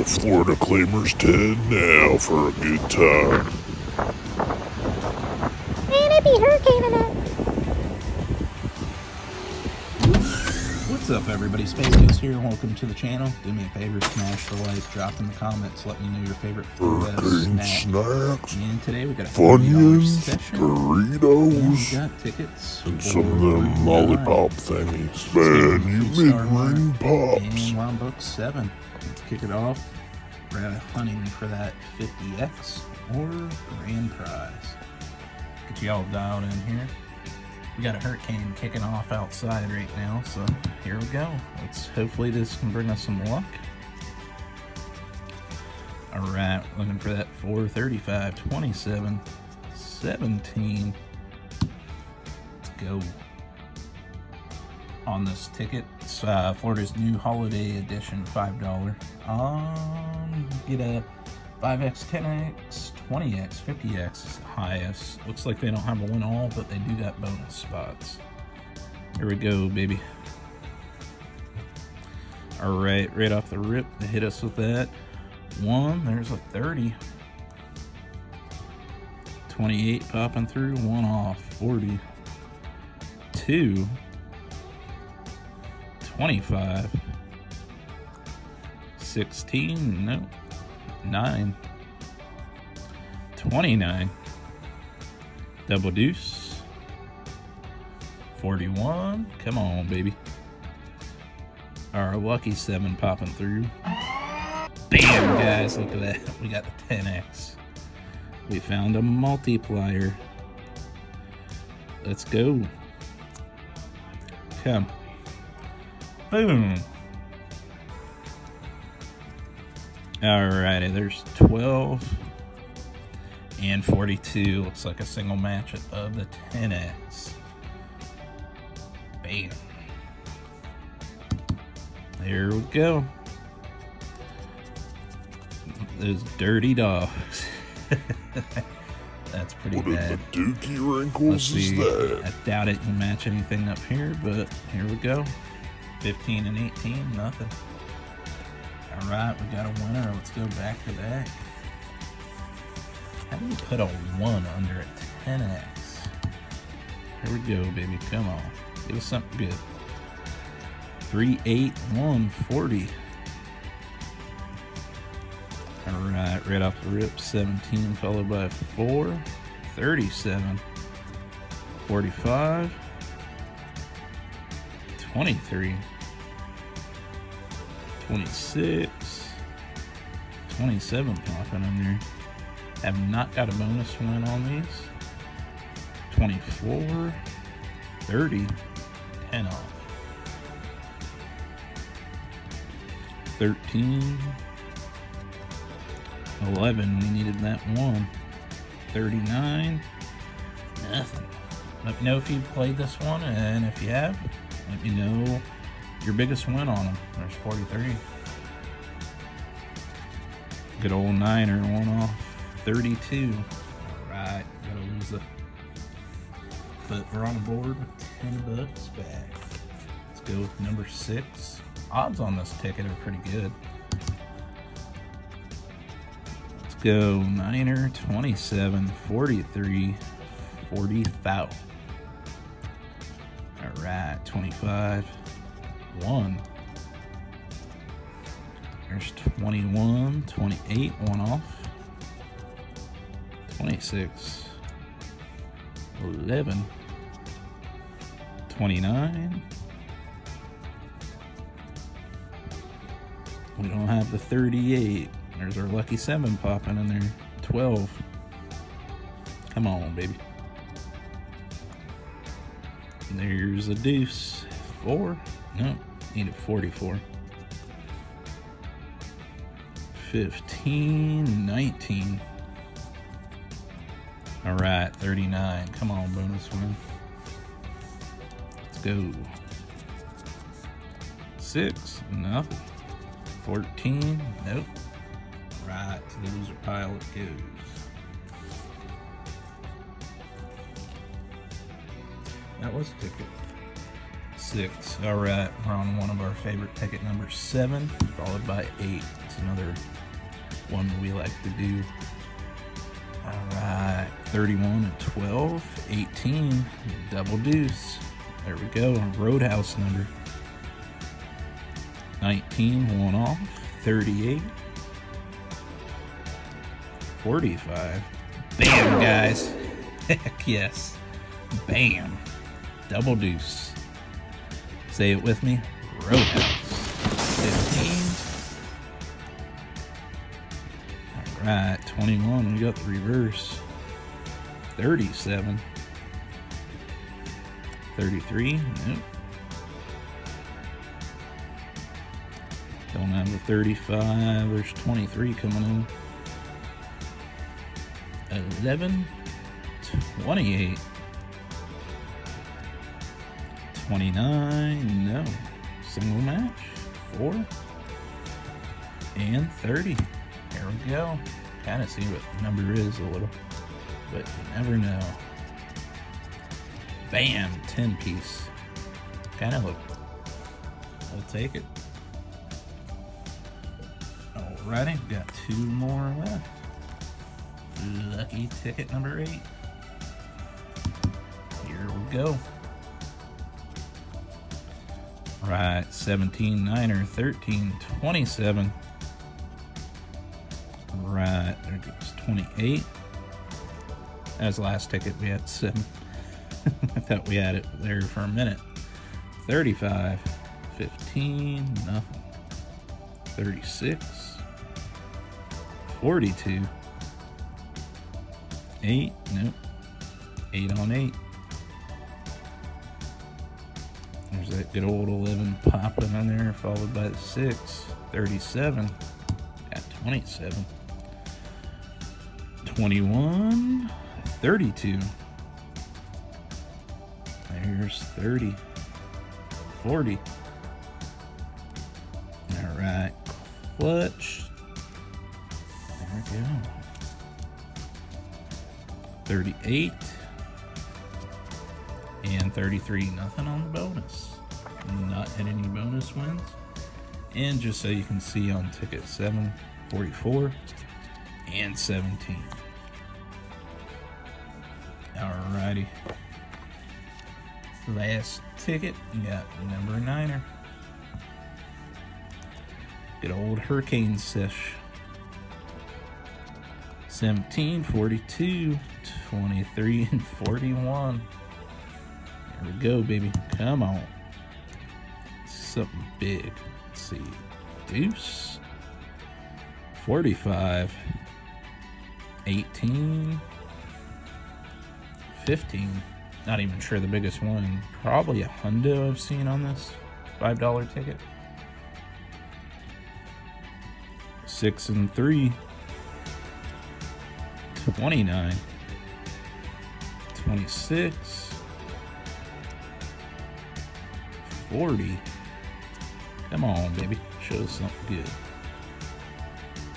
All Florida claimers 10 now for a good time. Man, it be hurricaning up. What's up, everybody? Space Goose here. Welcome to the channel. Do me a favor, smash the like, drop in the comments, let me know your favorite Hurricane snacks. And today we got a Funyuns, session. Doritos, And we got tickets and some of them lollipop thingies. Man, you mid-ring pops. And we're on book 7. Let's kick it off. We're hunting for that 50X or grand prize. Get you all dialed in here. We got a hurricane kicking off outside right now, so here we go. Hopefully this can bring us some luck. All right, looking for that 435, 27, 17. Let's go. On this ticket, it's Florida's new holiday edition, $5. Get a 5X, 10X, 20X, 50X is the highest. Looks like they don't have a win all, but they do got bonus spots. Here we go, baby. All right, right off the rip, they hit us with that. 1, there's a 30. 28 popping through, 1 off, 40. 2, 25. 16, no. 9, 29, double deuce, 41, come on baby. Our lucky 7 popping through. Bam, guys, look at that, we got the 10X. We found a multiplier. Let's go. Come. Boom. Alrighty, there's 12 and 42. Looks like a single match of the 10X. Bam. There we go. Those dirty dogs. That's pretty bad. What in the dookie wrinkles is that? I doubt it can match anything up here, but here we go. 15 and 18, nothing. All right, we got a winner. Let's go back to back. How do you put a 1 under a 10X? Here we go, baby. Come on. Give us something good. 3, 8, 1, 40. All right, right off the rip, 17 followed by 4, 37, 45, 23. 26, 27 popping in there. Have not got a bonus win on these. 24, 30, 10 off. 13, 11, we needed that 1. 39, nothing. Let me know if you've played this one, and if you have, let me know your biggest win on them. There's 43. Good old 9er, 1 off. 32. Alright, gotta lose it. But we're on the board with $10 back. Let's go with number 6. Odds on this ticket are pretty good. Let's go 9er, 27, 43, 45. Alright, 25. 1. There's 21, 28, 1 off. 26, 11, 29. We don't have the 38. There's our lucky 7 popping in there. 12. Come on, baby. There's a deuce. 4. No, needed 44. 15, 19. All right, 39. Come on, bonus win. Let's go. 6, nothing. 14, nope. Right to the loser pile it goes. That was a ticket. 6. All right, we're on one of our favorite ticket, number 7, followed by 8. It's another one we like to do. All right, 31 and 12, 18, double deuce. There we go, roadhouse number. 19, one off, 38, 45. Bam, guys. Heck yes. Bam. Double deuce. Say it with me. Roadhouse. 15. All right, 21. We got the reverse. 37. 33. Nope. Don't have the 35. There's 23 coming in. 11. 28. 29. No. Single match. 4. And 30. There we go. Kind of see what the number is a little, but you never know. Bam, 10 piece. Kind of look. I'll take it. Alrighty, got 2 more left. Lucky ticket number 8. Here we go. Right, 17, 9er, 13, 27. Right, there goes 28. That was the last ticket. We had 7. I thought we had it there for a minute. 35, 15, nothing. 36, 42, 8, nope. 8 on 8. There's that good old 11 popping in there, followed by the 6. 37, at 27. 21, 32. There's 30, 40. All right, clutch. There we go. 38 and 33. Nothing on the bonus. Not hit any bonus wins. And just so you can see on ticket 7, 44 and 17. Alrighty. Last ticket, we got number 9er. Good old Hurricane sesh. 17, 42, 23, and 41. There we go, baby. Come on. Something big. Let's see. Deuce. 45. 18. 15. Not even sure the biggest one. Probably a hundo I've seen on this $5 ticket. 6 and 3. 29. 26. 40. Come on, baby. Show us something good.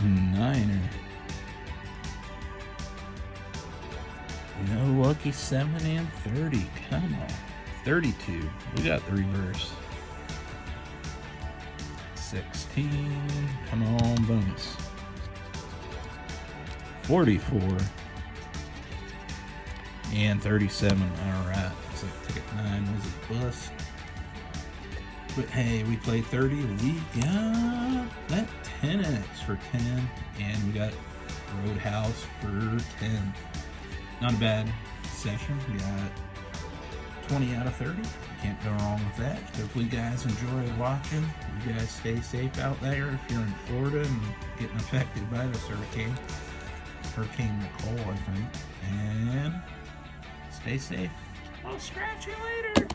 9er. No lucky 7 and 30. Come on. 32. We got the reverse. 16. Come on, bonus. 44. And 37. Alright. Looks like ticket 9 was a bust. But hey, we played 30. We got that 10x for 10. And we got Roadhouse for 10. Not a bad session. We got 20 out of 30. Can't go wrong with that. Hopefully you guys enjoyed watching. You guys stay safe out there if you're in Florida and getting affected by this hurricane. Hurricane Nicole, I think. And stay safe. I'll scratch you later.